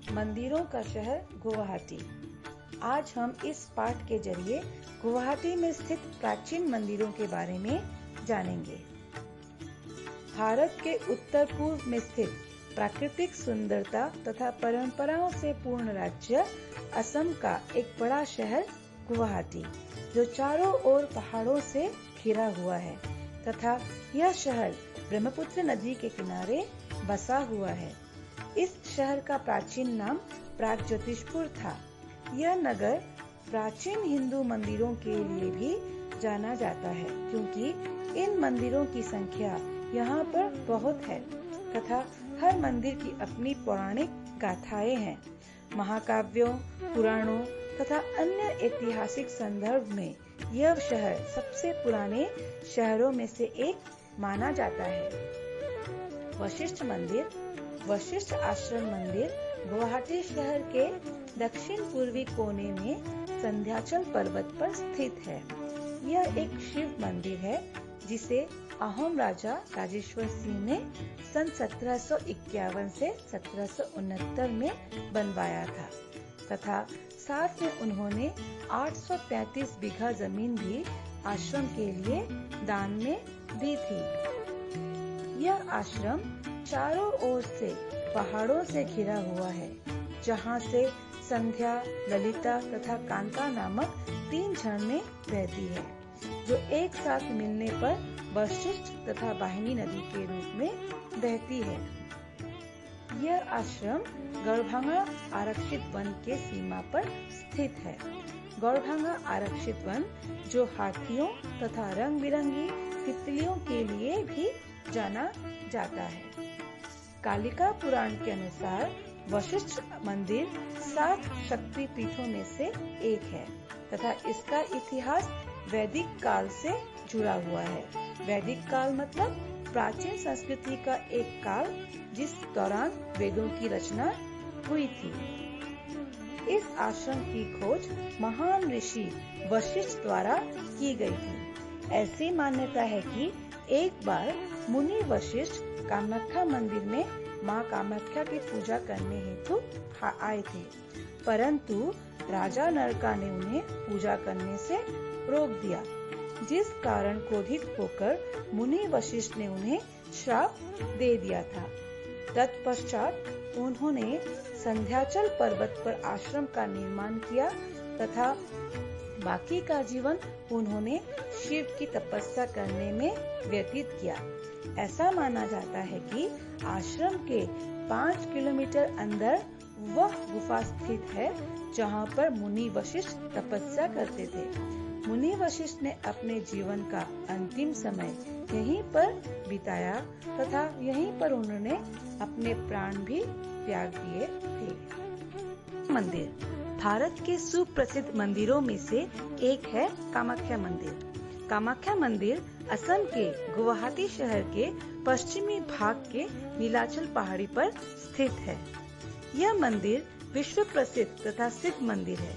मंदिरों का शहर गुवाहाटी। आज हम इस पाठ के जरिए गुवाहाटी में स्थित प्राचीन मंदिरों के बारे में जानेंगे। भारत के उत्तर पूर्व में स्थित प्राकृतिक सुंदरता तथा परंपराओं से पूर्ण राज्य असम का एक बड़ा शहर गुवाहाटी, जो चारों ओर पहाड़ों से घिरा हुआ है तथा यह शहर ब्रह्मपुत्र नदी के किनारे बसा हुआ है। इस शहर का प्राचीन नाम प्रागज्योतिषपुर था। यह नगर प्राचीन हिंदू मंदिरों के लिए भी जाना जाता है, क्योंकि इन मंदिरों की संख्या यहाँ पर बहुत है तथा हर मंदिर की अपनी पौराणिक गाथाएं हैं। महाकाव्यों, पुराणों तथा अन्य ऐतिहासिक संदर्भ में यह शहर सबसे पुराने शहरों में से एक माना जाता है। वशिष्ठ मंदिर, वशिष्ठ आश्रम मंदिर गुवाहाटी शहर के दक्षिण पूर्वी कोने में संध्याचल पर्वत पर स्थित है। यह एक शिव मंदिर है जिसे अहोम राजा राजेश्वर सिंह ने सन 1751 से 1769 में बनवाया था तथा साथ में उन्होंने 833 बीघा जमीन भी आश्रम के लिए दान में दी थी। यह आश्रम चारों ओर से पहाड़ों से घिरा हुआ है, जहाँ से संध्या, ललिता तथा कांता नामक 3 झरने बहती है, जो एक साथ मिलने पर वशिष्ठ तथा वाहिनी नदी के रूप में बहती है। यह आश्रम गौड़भांगा आरक्षित वन के सीमा पर स्थित है। गौड़भांगा आरक्षित वन, जो हाथियों तथा रंग बिरंगी तितलियों के लिए भी जाना जाता है। कालिका पुराण के अनुसार वशिष्ठ मंदिर 7 शक्ति पीठों में से एक है तथा इसका इतिहास वैदिक काल से जुड़ा हुआ है। वैदिक काल मतलब प्राचीन संस्कृति का एक काल जिस दौरान वेदों की रचना हुई थी। इस आश्रम की खोज महान ऋषि वशिष्ठ द्वारा की गई थी। ऐसी मान्यता है कि एक बार मुनि वशिष्ठ कामाख्या मंदिर में मां कामाख्या की पूजा करने हेतु आए थे, परंतु राजा नरका ने उन्हें पूजा करने से रोक दिया, जिस कारण क्रोधित होकर मुनि वशिष्ठ ने उन्हें श्राप दे दिया था। तत्पश्चात उन्होंने संध्याचल पर्वत पर आश्रम का निर्माण किया तथा बाकी का जीवन उन्होंने शिव की तपस्या करने में व्यतीत किया। ऐसा माना जाता है कि आश्रम के 5 किलोमीटर अंदर वह गुफा स्थित है जहाँ पर मुनि वशिष्ठ तपस्या करते थे। मुनि वशिष्ठ ने अपने जीवन का अंतिम समय यहीं पर बिताया तथा यहीं पर उन्होंने अपने प्राण भी त्याग दिए थे। मंदिर भारत के सुप्रसिद्ध मंदिरों में से एक है कामाख्या मंदिर। कामाख्या मंदिर असम के गुवाहाटी शहर के पश्चिमी भाग के नीलाचल पहाड़ी पर स्थित है। यह मंदिर विश्व प्रसिद्ध तथा सिद्ध मंदिर है,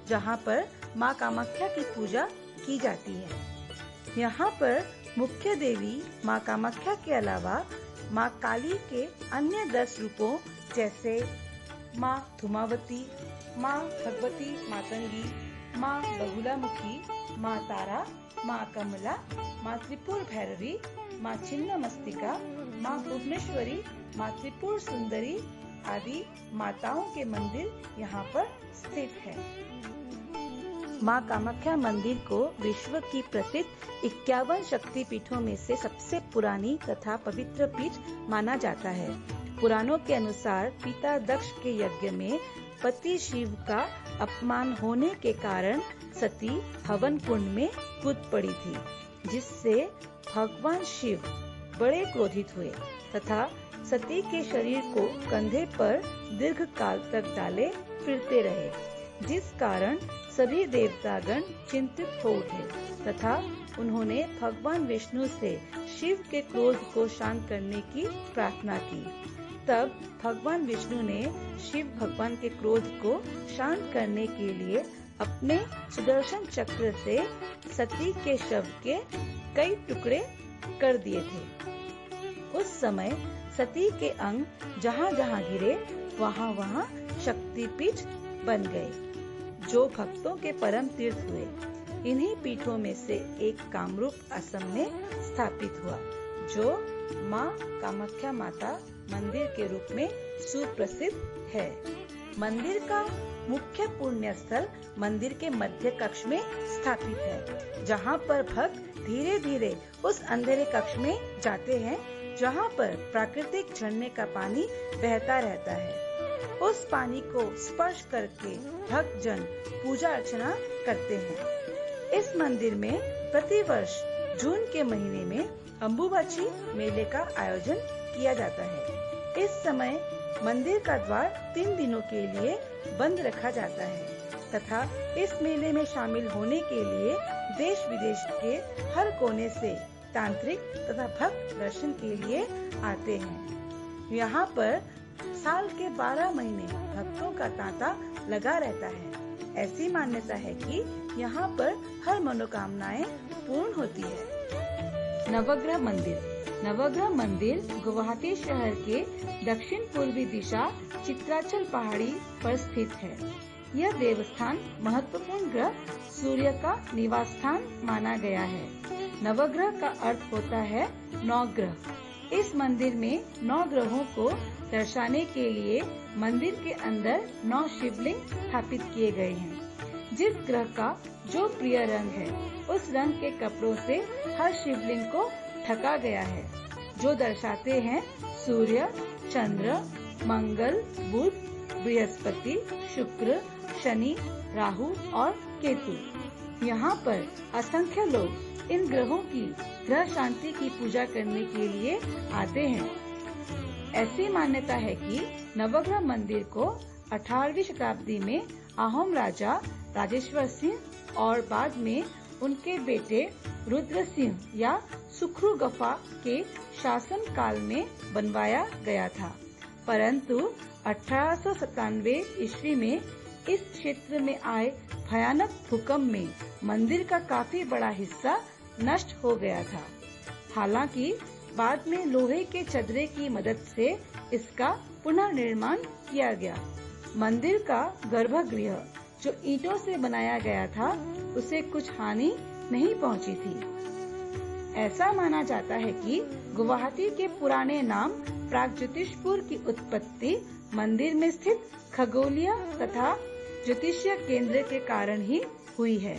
जहाँ पर माँ कामाख्या की पूजा की जाती है। यहाँ पर मुख्य देवी माँ कामाख्या के अलावा माँ काली के अन्य 10 रूपों जैसे माँ धूमावती, माँ भगवती मातंगी, माँ बगुलामुखी, माँ तारा, माँ कमला, माँ त्रिपुर भैरवी, माँ छिन्नमस्तिका, माँ भुवनेश्वरी, माँ त्रिपुर सुंदरी आदि माताओं के मंदिर यहाँ पर स्थित है। माँ कामाख्या मंदिर को विश्व की प्रसिद्ध 51 शक्ति पीठों में से सबसे पुरानी तथा पवित्र पीठ माना जाता है। पुराणों के अनुसार पिता दक्ष के यज्ञ में पति शिव का अपमान होने के कारण सती हवन कुंड में कूद पड़ी थी, जिससे भगवान शिव बड़े क्रोधित हुए तथा सती के शरीर को कंधे पर दीर्घ काल तक डाले फिरते रहे, जिस कारण सभी देवतागण चिंतित हो उठे तथा उन्होंने भगवान विष्णु से शिव के क्रोध को शांत करने की प्रार्थना की। तब भगवान विष्णु ने शिव भगवान के क्रोध को शांत करने के लिए अपने सुदर्शन चक्र से सती के शव के कई टुकड़े कर दिए थे। उस समय सती के अंग जहाँ जहाँ गिरे वहाँ वहाँ शक्तिपीठ बन गए, जो भक्तों के परम तीर्थ हुए। इन्हीं पीठों में से एक कामरूप असम में स्थापित हुआ, जो माँ कामाख्या माता मंदिर के रूप में सुप्रसिद्ध है। मंदिर का मुख्य पुण्य स्थल मंदिर के मध्य कक्ष में स्थापित है, जहाँ पर भक्त धीरे धीरे उस अंधेरे कक्ष में जाते हैं, जहाँ पर प्राकृतिक झरने का पानी बहता रहता है। उस पानी को स्पर्श करके भक्तजन पूजा अर्चना करते हैं। इस मंदिर में प्रतिवर्ष जून के महीने में अम्बुबाची मेले का आयोजन किया जाता है। इस समय मंदिर का द्वार 3 दिनों के लिए बंद रखा जाता है तथा इस मेले में शामिल होने के लिए देश विदेश के हर कोने से तांत्रिक तथा भक्त दर्शन के लिए आते हैं। यहाँ पर साल के 12 महीने भक्तों का तांता लगा रहता है। ऐसी मान्यता है कि यहाँ पर हर मनोकामनाएं पूर्ण होती है। नवग्रह मंदिर। नवग्रह मंदिर गुवाहाटी शहर के दक्षिण पूर्वी दिशा चित्राचल पहाड़ी पर स्थित है। यह देवस्थान महत्वपूर्ण ग्रह सूर्य का निवास स्थान माना गया है। नवग्रह का अर्थ होता है 9 ग्रह। इस मंदिर में 9 ग्रहों को दर्शाने के लिए मंदिर के अंदर 9 शिवलिंग स्थापित किए गए हैं। जिस ग्रह का जो प्रिय रंग है, उस रंग के कपड़ों से हर शिवलिंग को ढका गया है, जो दर्शाते हैं सूर्य, चंद्र, मंगल, बुध, बृहस्पति, शुक्र, शनि, राहु और केतु। यहाँ पर असंख्य लोग इन ग्रहों की ग्रह शांति की पूजा करने के लिए आते हैं। ऐसी मान्यता है कि नवग्रह मंदिर को 18वीं शताब्दी में अहोम राजा राजेश्वर सिंह और बाद में उनके बेटे रुद्र सिंह या सुख्रुगफा के शासन काल में बनवाया गया था, परंतु 1897 ईस्वी में इस क्षेत्र में आए भयानक भूकंप में मंदिर का काफी बड़ा हिस्सा नष्ट हो गया था। हालांकि बाद में लोहे के चदरे की मदद से इसका पुनर्निर्माण किया गया। मंदिर का गर्भगृह जो ईंटों से बनाया गया था, उसे कुछ हानि नहीं पहुंची थी। ऐसा माना जाता है कि गुवाहाटी के पुराने नाम प्रागज्योतिषपुर की उत्पत्ति मंदिर में स्थित खगोलीय तथा ज्योतिषीय केंद्र के कारण ही हुई है।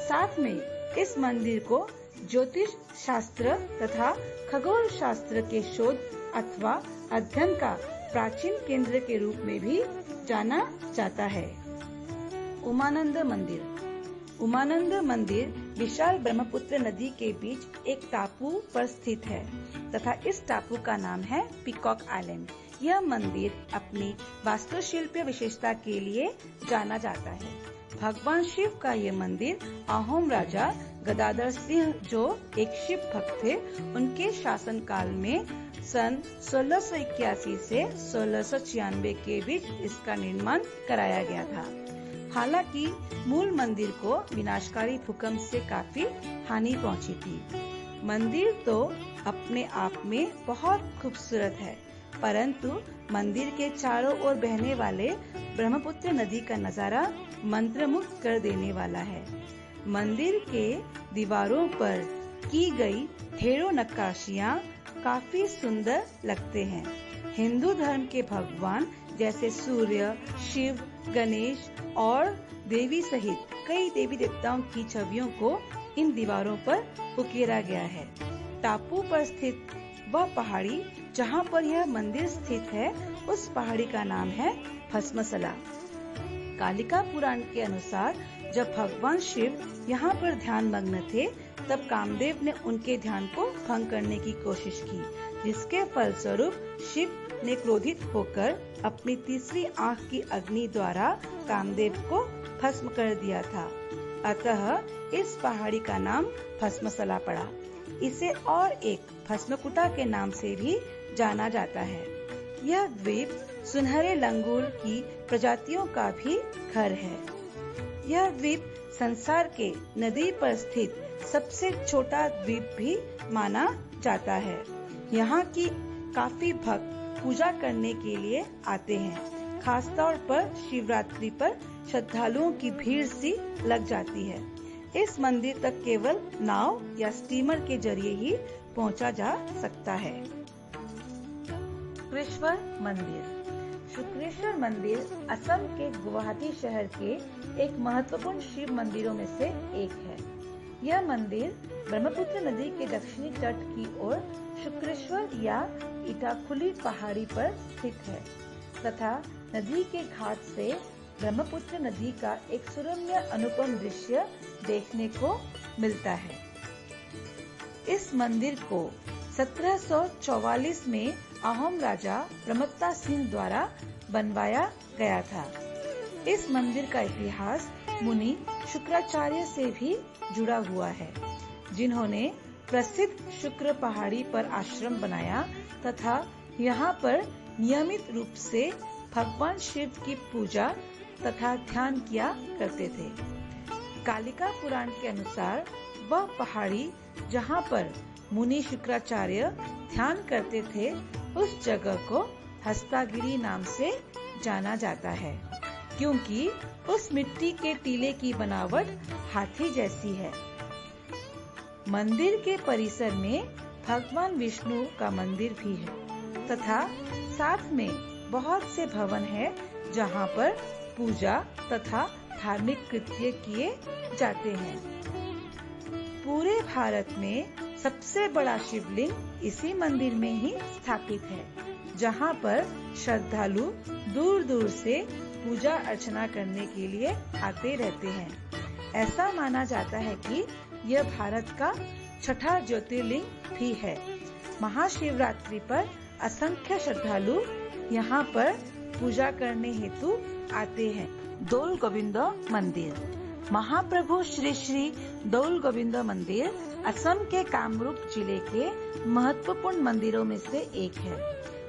साथ में इस मंदिर को ज्योतिष शास्त्र तथा खगोल शास्त्र के शोध अथवा अध्ययन का प्राचीन केंद्र के रूप में भी जाना जाता है। उमानंद मंदिर। उमानंद मंदिर विशाल ब्रह्मपुत्र नदी के बीच एक टापू पर स्थित है तथा इस टापू का नाम है पीकॉक आइलैंड। यह मंदिर अपनी वास्तुशिल्पीय विशेषता के लिए जाना जाता है। भगवान शिव का ये मंदिर अहोम राजा गदाधर सिंह, जो एक शिव भक्त थे, उनके शासन काल में सन 1681 से 1696 के बीच इसका निर्माण कराया गया था। हालांकि मूल मंदिर को विनाशकारी भूकंप से काफी हानि पहुंची थी। मंदिर तो अपने आप में बहुत खूबसूरत है, परंतु मंदिर के चारों ओर बहने वाले ब्रह्मपुत्र नदी का नजारा मंत्रमुग्ध कर देने वाला है। मंदिर के दीवारों पर की गई ढेरों नक्काशियाँ काफी सुंदर लगते हैं। हिंदू धर्म के भगवान जैसे सूर्य, शिव, गणेश और देवी सहित कई देवी देवताओं की छवियों को इन दीवारों पर उकेरा गया है। टापू पर स्थित वह पहाड़ी जहाँ पर यह मंदिर स्थित है, उस पहाड़ी का नाम है भस्मसला। कालिका पुराण के अनुसार जब भगवान शिव यहाँ पर ध्यान मग्न थे, तब कामदेव ने उनके ध्यान को भंग करने की कोशिश की, जिसके फलस्वरूप शिव ने क्रोधित होकर अपनी तीसरी आंख की अग्नि द्वारा कामदेव को भस्म कर दिया था। अतः इस पहाड़ी का नाम भस्मसला पड़ा। इसे और एक भस्मकुटा के नाम से भी जाना जाता है। यह द्वीप सुनहरे लंगूर की प्रजातियों का भी घर है। यह द्वीप संसार के नदी पर स्थित सबसे छोटा द्वीप भी माना जाता है। यहाँ की काफी भक्त पूजा करने के लिए आते हैं। खासतौर पर शिवरात्रि पर श्रद्धालुओं की भीड़ सी लग जाती है। इस मंदिर तक केवल नाव या स्टीमर के जरिए ही पहुंचा जा सकता है। शुक्रेश्वर मंदिर। शुक्रेश्वर मंदिर असम के गुवाहाटी शहर के एक महत्वपूर्ण शिव मंदिरों में से एक है। यह मंदिर ब्रह्मपुत्र नदी के दक्षिणी तट की ओर शुक्रेश्वर या इटाखुली पहाड़ी पर स्थित है तथा नदी के घाट से ब्रह्मपुत्र नदी का एक सुरम्य अनुपम दृश्य देखने को मिलता है। इस मंदिर को 1744 में अहोम राजा प्रमत्ता सिंह द्वारा बनवाया गया था। इस मंदिर का इतिहास मुनि शुक्राचार्य से भी जुड़ा हुआ है, जिन्होंने प्रसिद्ध शुक्र पहाड़ी पर आश्रम बनाया तथा यहाँ पर नियमित रूप से भगवान शिव की पूजा तथा ध्यान किया करते थे। कालिका पुराण के अनुसार वह पहाड़ी जहाँ पर मुनि शुक्राचार्य ध्यान करते थे, उस जगह को हस्तागिरी नाम से जाना जाता है, क्योंकि उस मिट्टी के टीले की बनावट हाथी जैसी है। मंदिर के परिसर में भगवान विष्णु का मंदिर भी है तथा साथ में बहुत से भवन है जहाँ पर पूजा तथा धार्मिक कृत्य किए जाते हैं। पूरे भारत में सबसे बड़ा शिवलिंग इसी मंदिर में ही स्थापित है, जहाँ पर श्रद्धालु दूर दूर से पूजा अर्चना करने के लिए आते रहते हैं। ऐसा माना जाता है कि यह भारत का छठा ज्योतिर्लिंग भी है। महाशिवरात्रि पर असंख्य श्रद्धालु यहाँ पर पूजा करने हेतु आते हैं। दौल गोविंद मंदिर। महाप्रभु श्री श्री दौल गोविंद मंदिर असम के कामरूप जिले के महत्वपूर्ण मंदिरों में से एक है।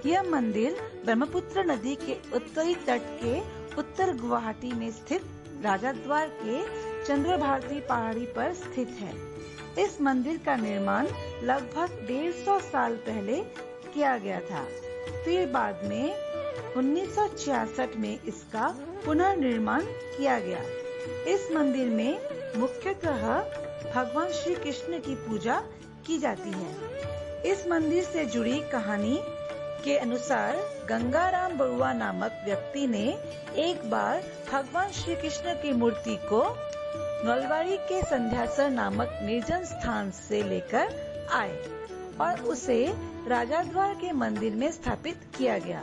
यह मंदिर ब्रह्मपुत्र नदी के उत्तरी तट के उत्तर गुवाहाटी में स्थित राजाद्वार के चंद्रभारती पहाड़ी पर स्थित है। इस मंदिर का निर्माण लगभग 150 साल पहले किया गया था। फिर बाद में 1966 में इसका पुनर्निर्माण किया गया। इस मंदिर में मुख्यतः भगवान श्री कृष्ण की पूजा की जाती है। इस मंदिर से जुड़ी कहानी के अनुसार गंगाराम बरुआ नामक व्यक्ति ने एक बार भगवान श्री कृष्ण की मूर्ति को नलवाड़ी के संध्यासर नामक निर्जन स्थान से लेकर आए और उसे राजाद्वार के मंदिर में स्थापित किया गया।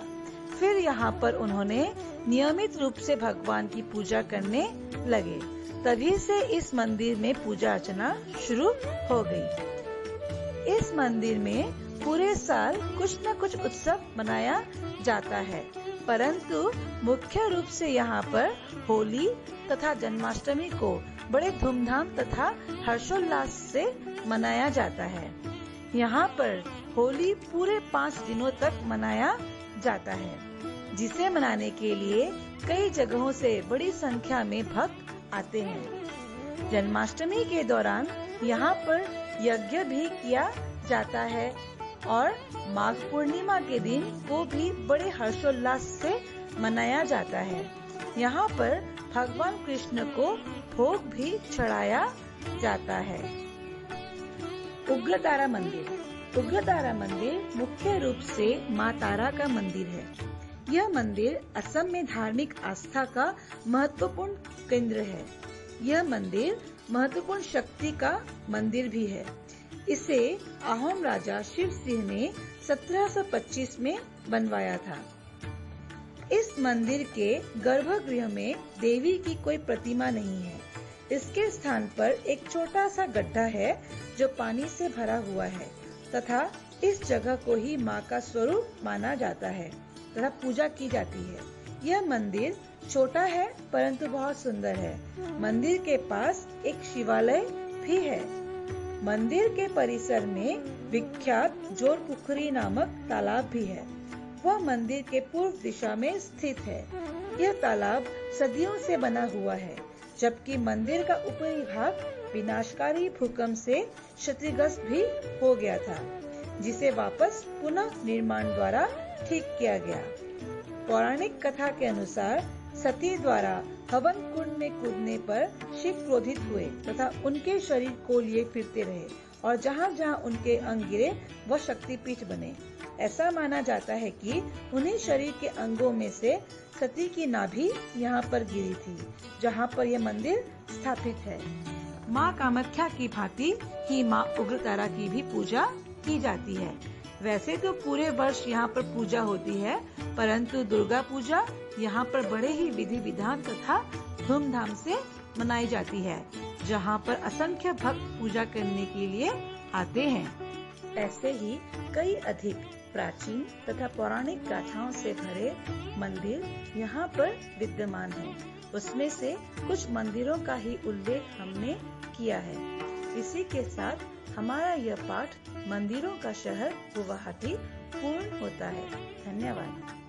फिर यहाँ पर उन्होंने नियमित रूप से भगवान की पूजा करने लगे। तभी से इस मंदिर में पूजा अर्चना शुरू हो गई। इस मंदिर में पूरे साल कुछ न कुछ उत्सव मनाया जाता है, परंतु मुख्य रूप से यहाँ पर होली तथा जन्माष्टमी को बड़े धूमधाम तथा हर्षोल्लास से मनाया जाता है। यहाँ पर होली पूरे 5 दिनों तक मनाया जाता है, जिसे मनाने के लिए कई जगहों से बड़ी संख्या में भक्त आते हैं। जन्माष्टमी के दौरान यहाँ पर यज्ञ भी किया जाता है और माघ पूर्णिमा के दिन को भी बड़े हर्षोल्लास से मनाया जाता है। यहाँ पर भगवान कृष्ण को भोग भी चढ़ाया जाता है। उग्रतारा मंदिर। उग्रतारा मंदिर मुख्य रूप से माँ तारा का मंदिर है। यह मंदिर असम में धार्मिक आस्था का महत्वपूर्ण केंद्र है। यह मंदिर महत्वपूर्ण शक्ति का मंदिर भी है। इसे अहोम राजा शिव सिंह ने 1725 में बनवाया था। इस मंदिर के गर्भगृह में देवी की कोई प्रतिमा नहीं है। इसके स्थान पर एक छोटा सा गड्ढा है जो पानी से भरा हुआ है तथा इस जगह को ही माँ का स्वरूप माना जाता है तथा पूजा की जाती है। यह मंदिर छोटा है परंतु बहुत सुंदर है। मंदिर के पास एक शिवालय भी है। मंदिर के परिसर में विख्यात जोर पुखरी नामक तालाब भी है। वह मंदिर के पूर्व दिशा में स्थित है। यह तालाब सदियों से बना हुआ है, जबकि मंदिर का ऊपरी भाग विनाशकारी भूकंप से क्षतिग्रस्त भी हो गया था, जिसे वापस पुनः निर्माण द्वारा ठीक किया गया। पौराणिक कथा के अनुसार सती द्वारा हवन कुंड में कूदने पर शिव क्रोधित हुए तथा उनके शरीर को लिए फिरते रहे और जहाँ जहाँ उनके अंग गिरे वह शक्तिपीठ बने। ऐसा माना जाता है कि उन्हीं शरीर के अंगों में से सती की नाभि यहाँ पर गिरी थी, जहाँ पर यह मंदिर स्थापित है। माँ कामाख्या की भांति ही माँ उग्रतारा की भी पूजा की जाती है। वैसे तो पूरे वर्ष यहाँ पर पूजा होती है, परंतु दुर्गा पूजा यहाँ पर बड़े ही विधि विधान तथा धूमधाम से मनाई जाती है, जहाँ पर असंख्य भक्त पूजा करने के लिए आते हैं। ऐसे ही कई अधिक प्राचीन तथा पौराणिक गाथाओं से भरे मंदिर यहाँ पर विद्यमान हैं। उसमें से कुछ मंदिरों का ही उल्लेख हमने किया है। इसी के साथ हमारा यह पाठ मंदिरों का शहर गुवाहाटी पूर्ण होता है। धन्यवाद।